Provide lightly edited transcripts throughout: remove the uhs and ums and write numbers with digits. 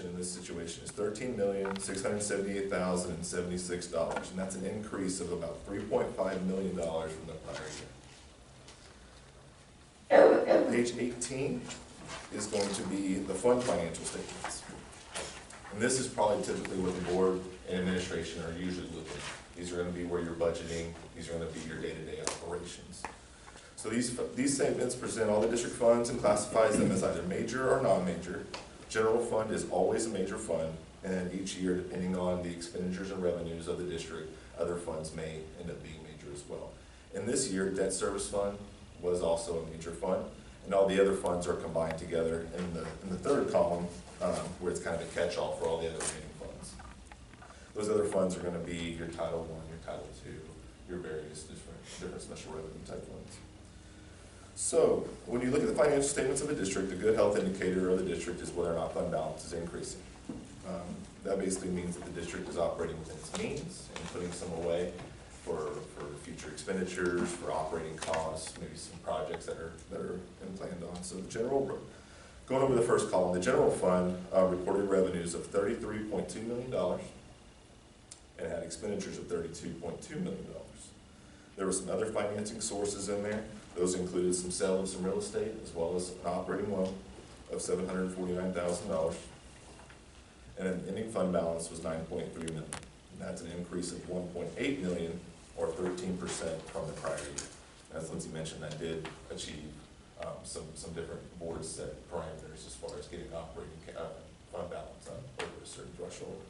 in this situation is $13,678,076, and that's an increase of about $3.5 million from the prior year. Page 18 is going to be the fund financial statements. And this is probably typically what the board and administration are usually looking at. These are going to be where you're budgeting. These are going to be your day-to-day operations. So these statements present all the district funds and classifies them as either major or non-major. General fund is always a major fund, and each year, depending on the expenditures and revenues of the district, other funds may end up being major as well. In this year, debt service fund was also a major fund, and all the other funds are combined together in the third column, where it's kind of a catch-all for all the other remaining funds. Those other funds are going to be your Title I, your Title II, your various different special revenue type funds. So, when you look at the financial statements of a district, the good health indicator of the district is whether or not fund balance is increasing. That basically means that the district is operating within its means and putting some away for future expenditures, for operating costs, maybe some projects that are planned on. So the general, going over the first column, the general fund reported revenues of $33.2 million and had expenditures of $32.2 million. There were some other financing sources in there. Those included some sale of some real estate, as well as an operating loan of $749,000. And an ending fund balance was $9.3 million. And that's an increase of $1.8 million, or 13% from the prior year. As Lindsay mentioned, that did achieve some different board set parameters as far as getting operating fund balance up over a certain threshold.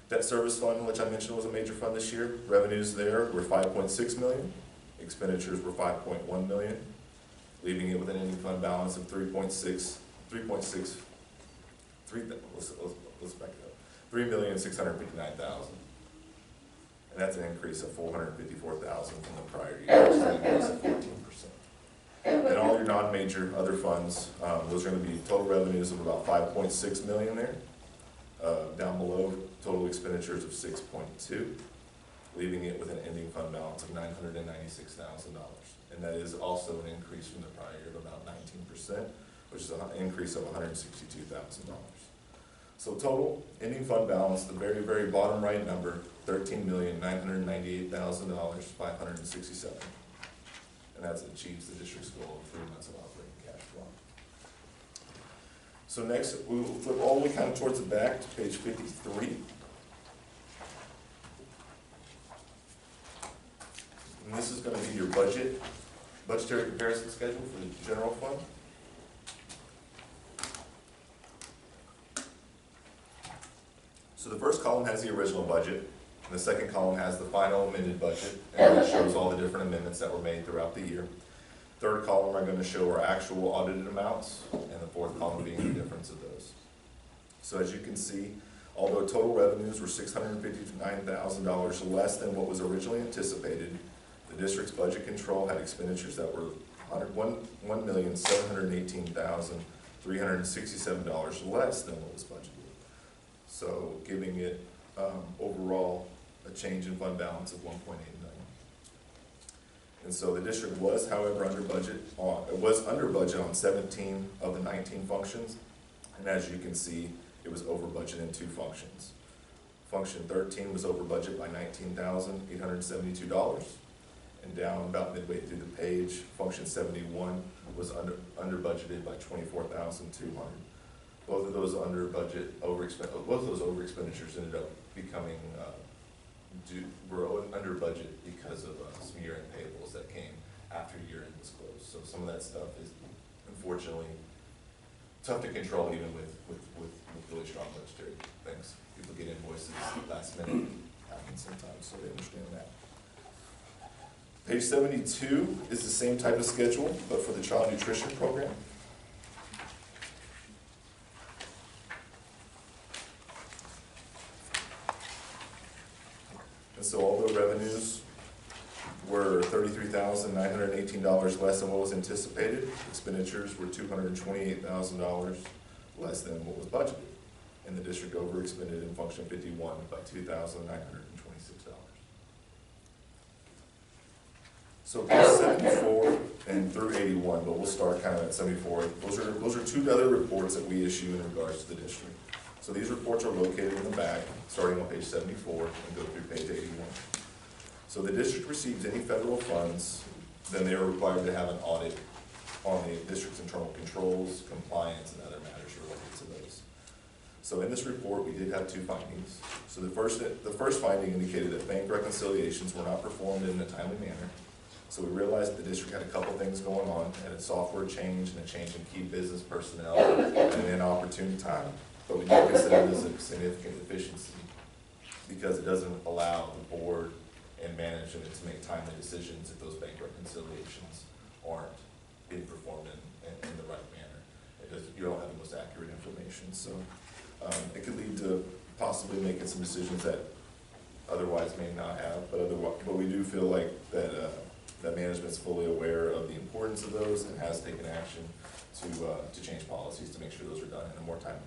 Debt service fund, which I mentioned was a major fund this year, revenues there were $5.6 million. Expenditures were $5.1 million, leaving it with an ending fund balance of $3.6 $3,659,000. And that's an increase of $454,000 from the prior year, which is an increase of 14%. And all your non-major other funds, those are going to be total revenues of about $5.6 million there. Down below, total expenditures of $6.2, leaving it with an ending fund balance of $996,000. And that is also an increase from the prior year of about 19%, which is an increase of $162,000. So total ending fund balance, the very, very bottom right number, $13,998,567. And that achieves the district's goal of 3 months of operating cash flow. So next, we will flip all the way kind of towards the back to page 53. And this is going to be your budgetary comparison schedule for the general fund. So the first column has the original budget, and the second column has the final amended budget, and it shows all the different amendments that were made throughout the year. Third column are going to show our actual audited amounts, and the fourth column being the difference of those. So as you can see, although total revenues were $659,000 less than what was originally anticipated, the district's budget control had expenditures that were $1,718,367 less than what was budgeted. So giving it overall a change in fund balance of $1.8 million. And so the district was, however, under budget on 17 of the 19 functions. And as you can see, it was over budget in 2 functions. Function 13 was over budget by $19,872. And down about midway through the page, function 71 was under budgeted by $24,200. Both of those over expenditures ended up becoming were under budget because of some year-end payables that came after year-end was closed. So some of that stuff is unfortunately tough to control, even with really strong budgetary things. People get invoices last minute, happens sometimes, so they understand that. Page 72 is the same type of schedule, but for the child nutrition program. And so although revenues were $33,918 less than what was anticipated, expenditures were $228,000 less than what was budgeted. And the district overexpended in function 51 by $2,926. So page 74 and through 81, but we'll start kind of at 74. Those are 2 other reports that we issue in regards to the district. So these reports are located in the back, starting on page 74 and go through page 81. So the district receives any federal funds, then they are required to have an audit on the district's internal controls, compliance, and other matters related to those. So in this report, we did have two findings. So the first finding indicated that bank reconciliations were not performed in a timely manner. So we realized the district had a couple things going on, had a software change and a change in key business personnel at an inopportune time. But we do consider this a significant deficiency because it doesn't allow the board and management to make timely decisions if those bank reconciliations aren't being performed in the right manner. You don't have the most accurate information. So it could lead to possibly making some decisions that otherwise may not have, but we do feel like that that management's fully aware of the importance of those and has taken action to change policies to make sure those are done in a more timely manner.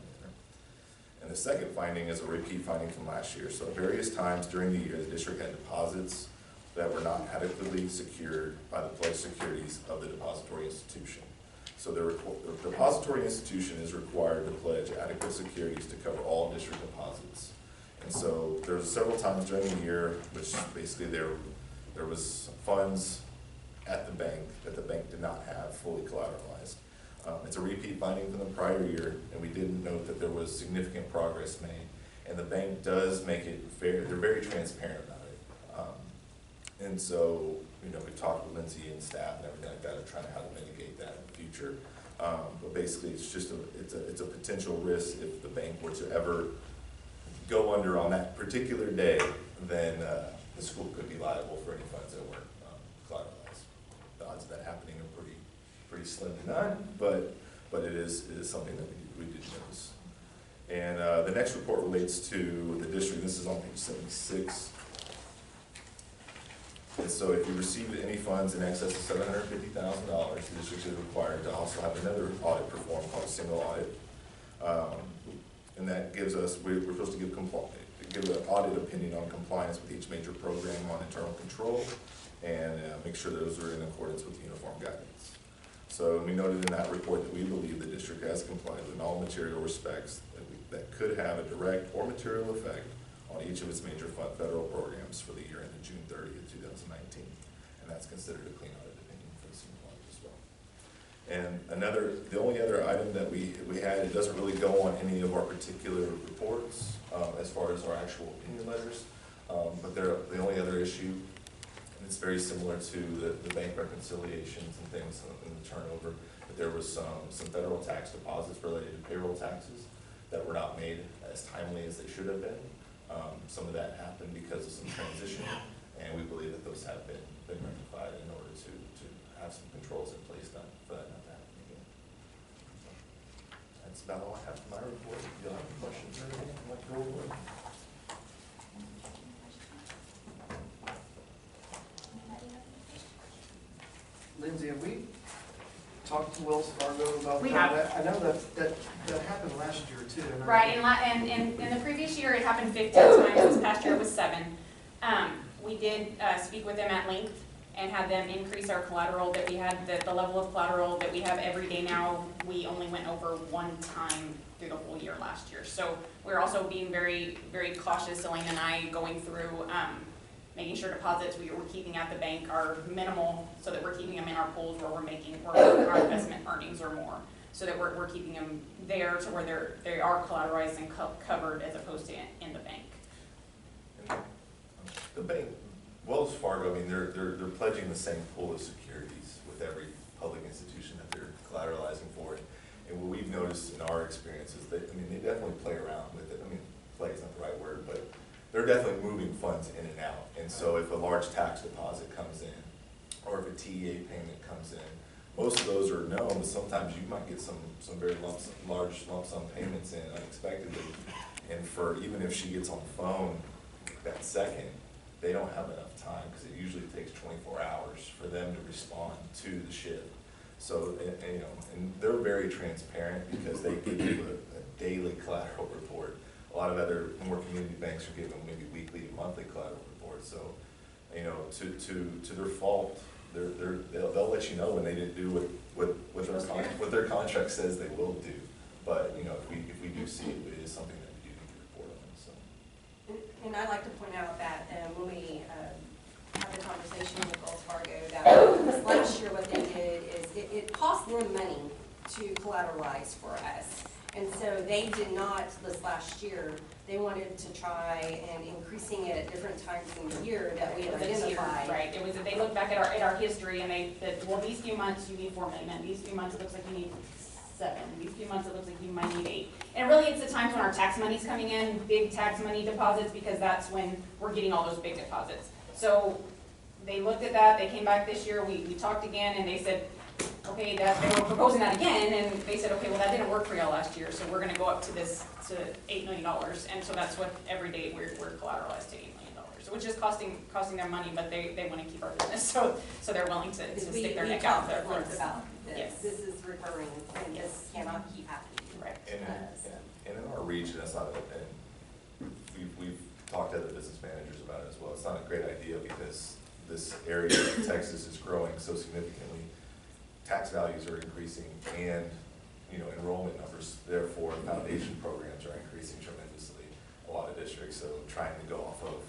And the second finding is a repeat finding from last year. So at various times during the year, the district had deposits that were not adequately secured by the pledged securities of the depository institution. So the depository institution is required to pledge adequate securities to cover all district deposits. And so there's several times during the year, which basically there was funds at the bank that the bank did not have fully collateralized. It's a repeat finding from the prior year, and we did note that there was significant progress made. And the bank does make it fair, they're very transparent about it. And so, you know, we've talked with Lindsay and staff and everything like that, of trying to how to mitigate that in the future. But basically, it's just it's a potential risk if the bank were to ever go under on that particular day, then the school could be liable for any funds that weren't collateralized. The odds of that happening are pretty slim to none, but it is something that we did notice. And the next report relates to the district. This is on page 76. And so if you received any funds in excess of $750,000, the district is required to also have another audit performed called a single audit. And that gives us, we're supposed to give an audit opinion on compliance with each major program on internal control and make sure those are in accordance with the uniform guidance. So we noted in that report that we believe the district has complied with all material respects that could have a direct or material effect on each of its major federal programs for the year ended June 30th, 2019. And that's considered a clean audit opinion for the single audit as well. And the only other item that we had, it doesn't really go on any of our particular reports as far as our actual opinion letters, but the only other issue, and it's very similar to the bank reconciliations and things in the turnover, but there was some federal tax deposits related to payroll taxes that were not made as timely as they should have been. Some of that happened because of some transition, and we believe that those have been rectified in order to have some controls in place for that not to happen again. So that's about all I have for my report. If you have any questions or anything, I'd like to go over it. Lindsay, have we talked to Wells Fargo about We that? have. I know that happened last year too. Right, and in the previous year, it happened 15 times, this past year it was 7. We did speak with them at length and had them increase our collateral that we had, the level of collateral that we have every day now. We only went over 1 time through the whole year last year. So we're also being very, very cautious, Elaine and I, going through making sure deposits we're keeping at the bank are minimal, so that we're keeping them in our pools where our investment earnings are more, so that we're keeping them there to where they are collateralized and covered as opposed to in the bank. And the bank, Wells Fargo, I mean, they're pledging the same pool of securities with every public institution that they're collateralizing for it. And what we've noticed in our experience is that, I mean, they definitely play around with it. I mean, play is not the right word, but they're definitely moving funds in and out. And so if a large tax deposit comes in, or if a TEA payment comes in, most of those are known, but sometimes you might get some very large lump sum payments in unexpectedly. And even if she gets on the phone that second, they don't have enough time, because it usually takes 24 hours for them to respond to the shift. So, and they're very transparent because they give you a daily collateral report. A lot of other more community banks are giving maybe weekly to monthly collateral reports. So, to their fault, they'll let you know when they didn't do what their contract says they will do. But if we do see it, it is something that And I'd like to point out that when we had the conversation with Wells Fargo, that last year what they did is it cost them money to collateralize for us. And so they did not, this last year, they wanted to try and increasing it at different times in the year that we had This year, identified. right, it was that they looked back at our history and they said, well, these few months you need 4 million, these few months it looks like you need 7, these few months it looks like you might need 8. And really it's the times when our tax money's coming in, big tax money deposits, because that's when we're getting all those big deposits. So they looked at that, they came back this year, we talked again, and they said, okay, that, they were proposing that again, and they said, okay, well, that didn't work for y'all last year, so we're gonna go up to this, to $8 million, and so that's what, every day, we're collateralized to $8 million, so which is costing them money, but they wanna keep our business, so they're willing to Because stick their we neck out talked there for once us. about this. Yes. This is recurring, and this cannot keep happening. Right. And in our region, it's not, and we've talked to other business managers about it as well, it's not a great idea because this area of Texas is growing so significantly. Tax values are increasing and, enrollment numbers, therefore foundation programs are increasing tremendously. A lot of districts, so trying to go off of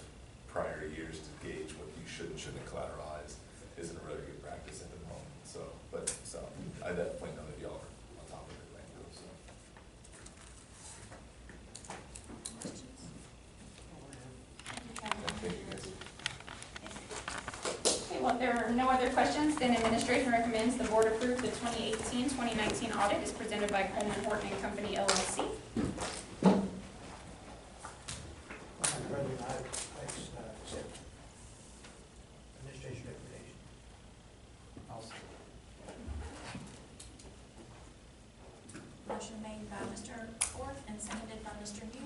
prior years to gauge what you should and shouldn't collateralize isn't a really good practice at the moment. So I definitely know that y'all are on top of it right now, so. Thank you guys. Okay, well, if there are no other questions, then administration recommends the board approve the 2018-2019 audit as presented by Coleman Horton and Company LLC. Madam President, I accept administration recommendation. Motion made by Mr. Orth and seconded by Mr. Hughes.